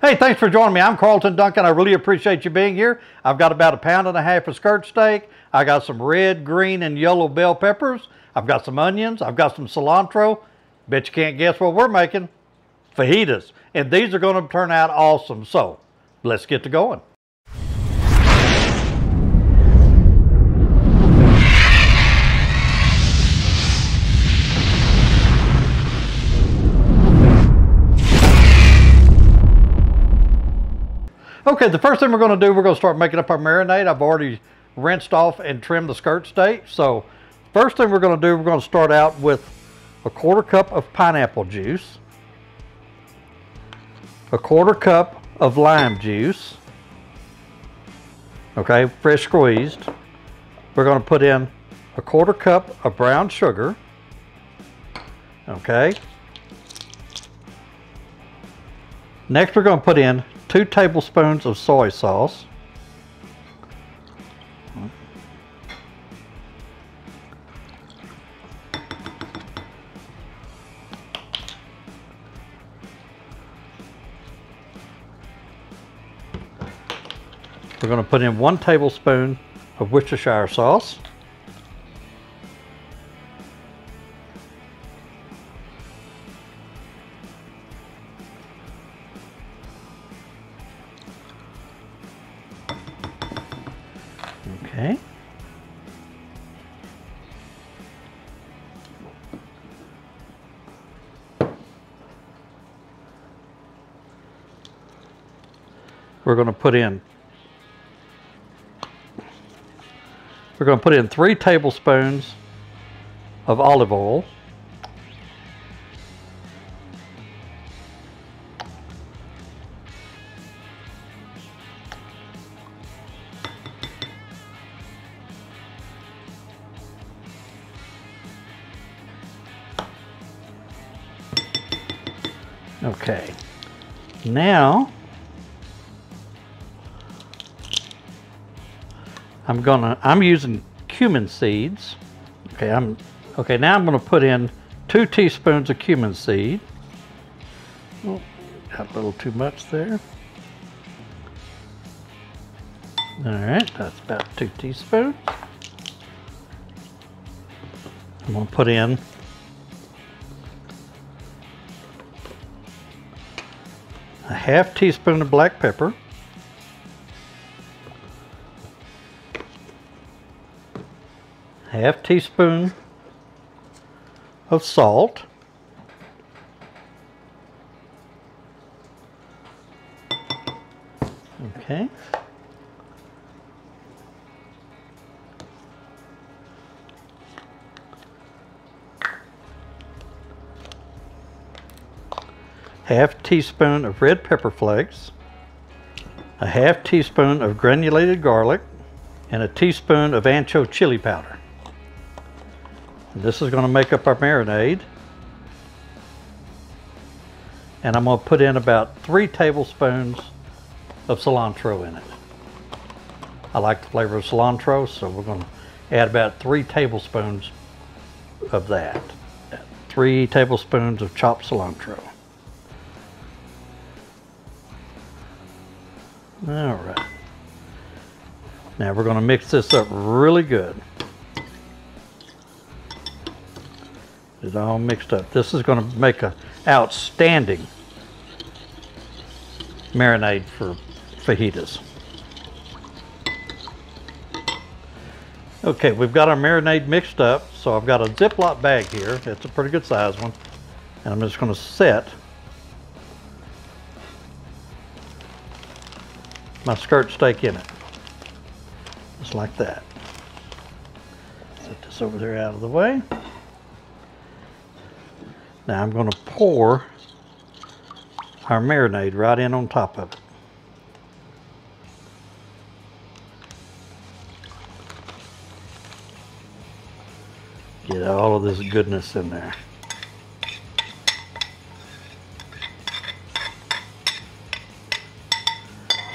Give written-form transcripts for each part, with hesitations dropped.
Hey, thanks for joining me. I'm Carlton Duncan. I really appreciate you being here. I've got about 1.5 pounds of skirt steak. I got some red, green, and yellow bell peppers. I've got some onions. I've got some cilantro. Bet you can't guess what we're making. Fajitas. And these are going to turn out awesome. So, let's get to going. Okay, the first thing we're going to do, we're going to start making up our marinade. I've already rinsed off and trimmed the skirt steak. So first thing we're going to do, we're going to start out with 1/4 cup of pineapple juice, 1/4 cup of lime juice, okay, fresh squeezed. We're going to put in 1/4 cup of brown sugar, okay. Next we're going to put in 2 tablespoons of soy sauce. We're going to put in 1 tablespoon of Worcestershire sauce. Okay. We're going to put in 3 tablespoons of olive oil. Okay, now I'm using cumin seeds. Okay, now I'm going to put in 2 teaspoons of cumin seed. Oh, got a little too much there. All right, that's about 2 teaspoons. I'm going to put in a 1/2 teaspoon of black pepper, a 1/2 teaspoon of salt, okay, a 1/2 teaspoon of red pepper flakes, a 1/2 teaspoon of granulated garlic, and a teaspoon of ancho chili powder. And this is going to make up our marinade. And I'm going to put in about 3 tablespoons of cilantro in it. I like the flavor of cilantro, so we're going to add about 3 tablespoons of that. 3 tablespoons of chopped cilantro. All right. Now we're going to mix this up really good. It's all mixed up. This is going to make an outstanding marinade for fajitas. Okay, we've got our marinade mixed up, so I've got a Ziploc bag here. It's a pretty good size one. And I'm just going to set my skirt steak in it. Just like that. Set this over there out of the way. Now I'm going to pour our marinade right in on top of it. Get all of this goodness in there.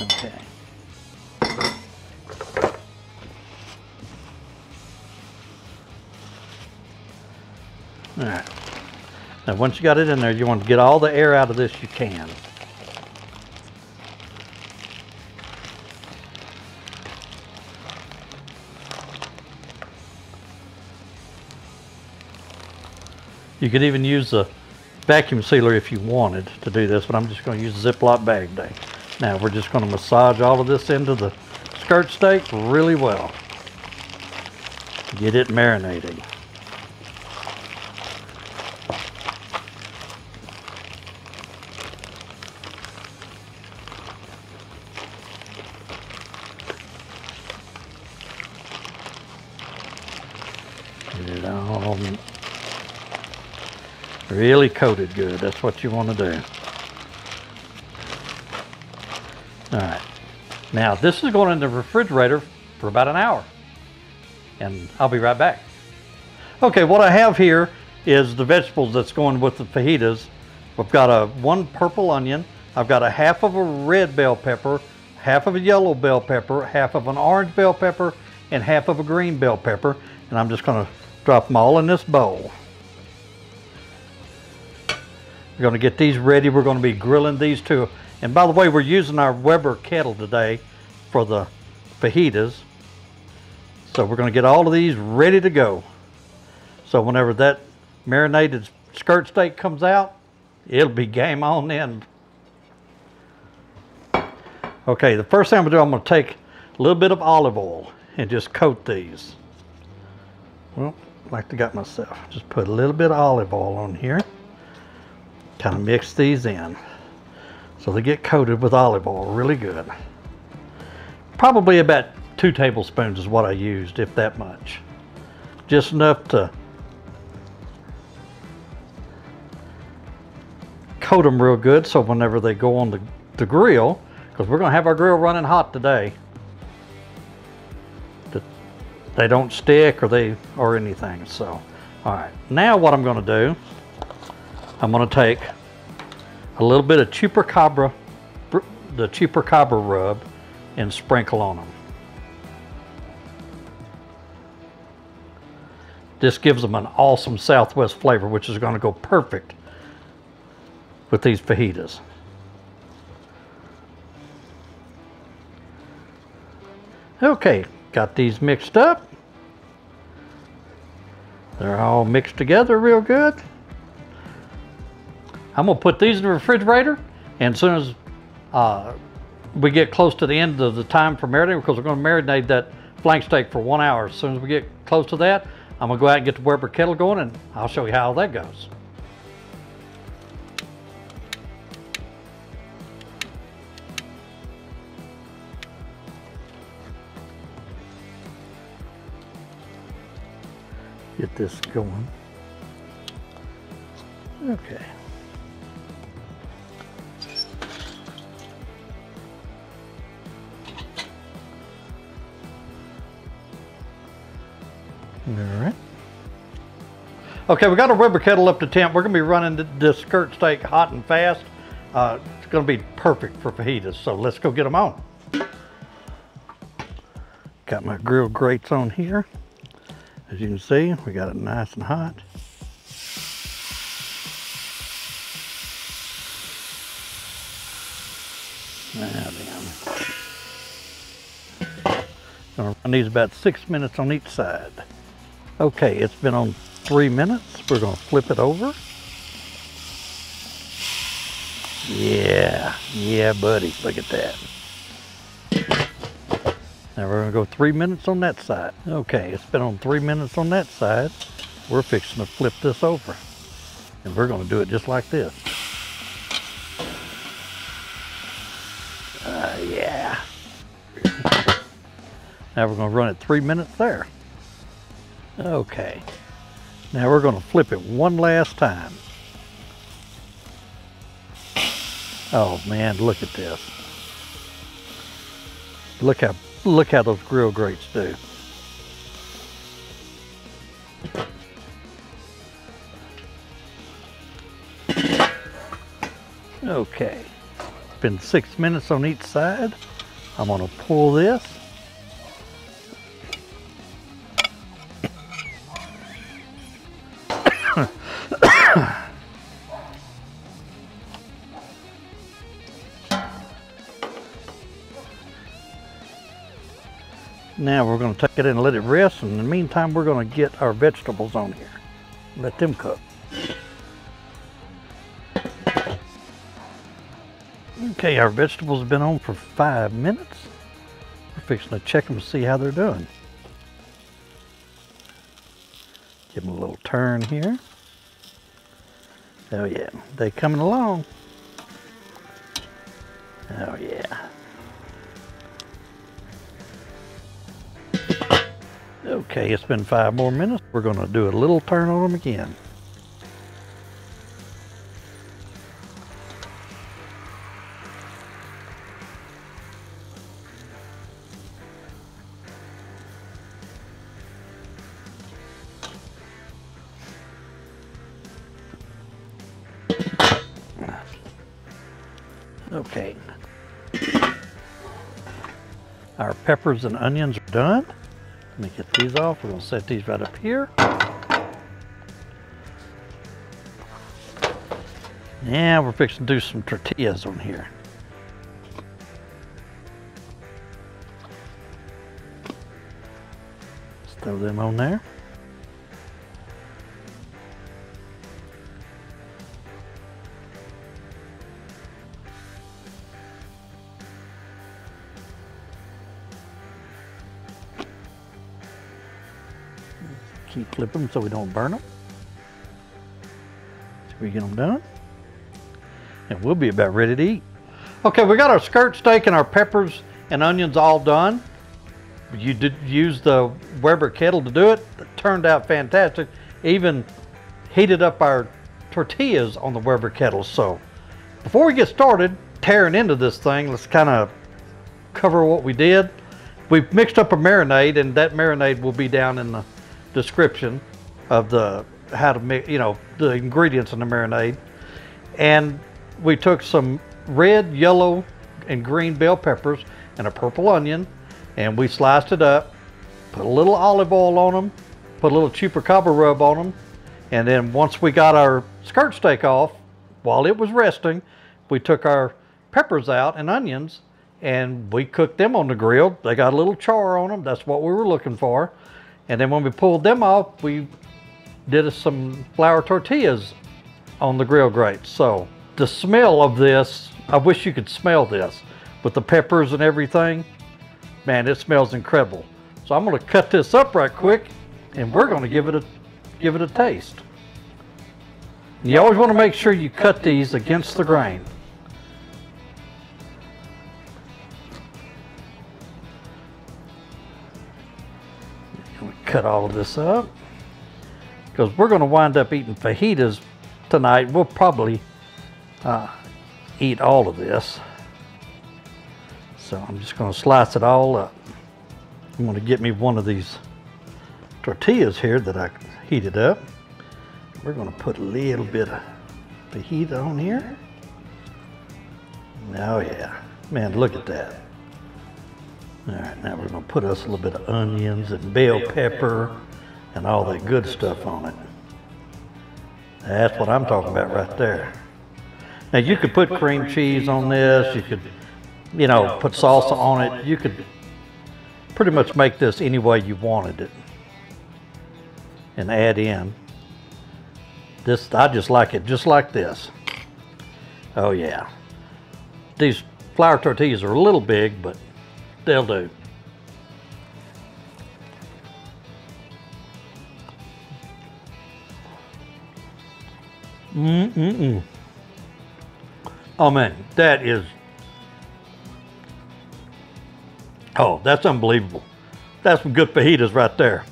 Okay. All right. Now once you got it in there, you want to get all the air out of this you can. You could even use the vacuum sealer if you wanted to do this, but I'm just going to use a Ziploc bag today. Now we're just going to massage all of this into the skirt steak really well. Get it marinating. Get it all really coated good. That's what you want to do. All right. Now this is going in the refrigerator for about an hour, and I'll be right back. Okay, what I have here is the vegetables that's going with the fajitas. We've got one purple onion. I've got a half of a red bell pepper, half of a yellow bell pepper, half of an orange bell pepper, and half of a green bell pepper. And I'm just going to drop them all in this bowl. We're going to get these ready. We're going to be grilling these too. And by the way, we're using our Weber kettle today for the fajitas. So we're going to get all of these ready to go. So whenever that marinated skirt steak comes out, it'll be game on then. Okay, the first thing I'm going to take a little bit of olive oil and just coat these. Well, like I got myself. Just put a little bit of olive oil on here. Kind of mix these in so they get coated with olive oil really good. Probably about 2 tablespoons is what I used, if that much. Just enough to coat them real good so whenever they go on the grill, because we're going to have our grill running hot today, that they don't stick or anything. So, all right, now what I'm going to do, I'm going to take a little bit of Chupacabra, the Chupacabra rub, and sprinkle on them. This gives them an awesome Southwest flavor, which is going to go perfect with these fajitas. Okay, got these mixed up. They're all mixed together real good. I'm going to put these in the refrigerator, and as soon as we get close to the end of the time for marinating, because we're going to marinate that flank steak for 1 hour. As soon as we get close to that, I'm going to go out and get the Weber kettle going, and I'll show you how that goes. Get this going. Okay. All right. Okay, we got our Weber kettle up to temp. We're going to be running this skirt steak hot and fast. It's going to be perfect for fajitas, so let's go get them on. Got my grill grates on here. As you can see, we got it nice and hot. Now then. Gonna run these about 6 minutes on each side. Okay, it's been on 3 minutes. We're gonna flip it over. Yeah, buddy, look at that. Now we're gonna go 3 minutes on that side. Okay, it's been on 3 minutes on that side. We're fixing to flip this over. And we're gonna do it just like this. Yeah. Now we're gonna run it 3 minutes there. Okay. Now we're gonna flip it one last time. Oh man, look at this. Look how those grill grates do. Okay. Been 6 minutes on each side. I'm gonna pull this. Now we're going to take it in and let it rest, and in the meantime we're going to get our vegetables on here. Let them cook. Okay, our vegetables have been on for 5 minutes. We're fixing to check them to see how they're doing. Give them a little turn here. Oh yeah, they coming along. Oh yeah. Okay, it's been 5 more minutes. We're gonna do a little turn on them again. Okay. Our peppers and onions are done. Let me get these off. We're going to set these right up here. Now we're fixing to do some tortillas on here. Let's throw them on there. Keep flipping them so we don't burn them. So we get them done. And we'll be about ready to eat. Okay, we got our skirt steak and our peppers and onions all done. You did use the Weber kettle to do it. It turned out fantastic. Even heated up our tortillas on the Weber kettle. So before we get started tearing into this thing, let's kind of cover what we did. We've mixed up a marinade, and that marinade will be down in the description of the how to make, you know, the ingredients in the marinade. And we took some red, yellow, and green bell peppers and a purple onion, and we sliced it up, put a little olive oil on them, put a little Chupacabra rub on them, and then once we got our skirt steak off, while it was resting, we took our peppers out and onions and we cooked them on the grill. They got a little char on them. That's what we were looking for. And then when we pulled them off, we did some flour tortillas on the grill grate. So the smell of this, I wish you could smell this with the peppers and everything. Man, it smells incredible. So I'm gonna cut this up right quick and we're gonna give it a taste. You always wanna make sure you cut these against the grain. Cut all of this up because we're going to wind up eating fajitas tonight. We'll probably eat all of this. So I'm just going to slice it all up. I'm going to get me one of these tortillas here that I heated up. We're going to put a little bit of fajita on here. Oh yeah, man, look at that. All right, now we're going to put us a little bit of onions and bell pepper and all that good stuff on it. That's what I'm talking about right there. Now you could put cream cheese on this. You could, you know, put salsa on it. You could pretty much make this any way you wanted it and add in. This, I just like it just like this. Oh yeah. These flour tortillas are a little big, but they'll do. Oh man, that is, oh, that's unbelievable. That's some good fajitas right there.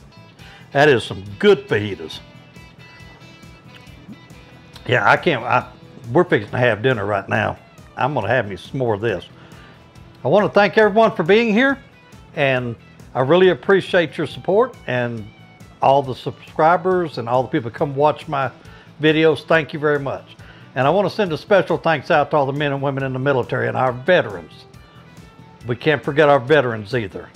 That is some good fajitas. Yeah, we're fixing to have dinner right now. I'm gonna have me some more of this. I want to thank everyone for being here, and I really appreciate your support and all the subscribers and all the people who come watch my videos. Thank you very much. And I want to send a special thanks out to all the men and women in the military and our veterans. We can't forget our veterans either.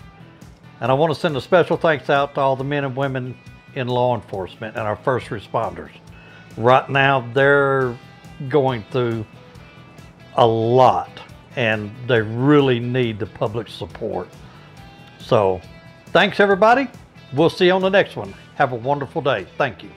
And I want to send a special thanks out to all the men and women in law enforcement and our first responders. Right now, they're going through a lot, and they really need the public support. So thanks everybody. We'll see you on the next one. Have a wonderful day. Thank you.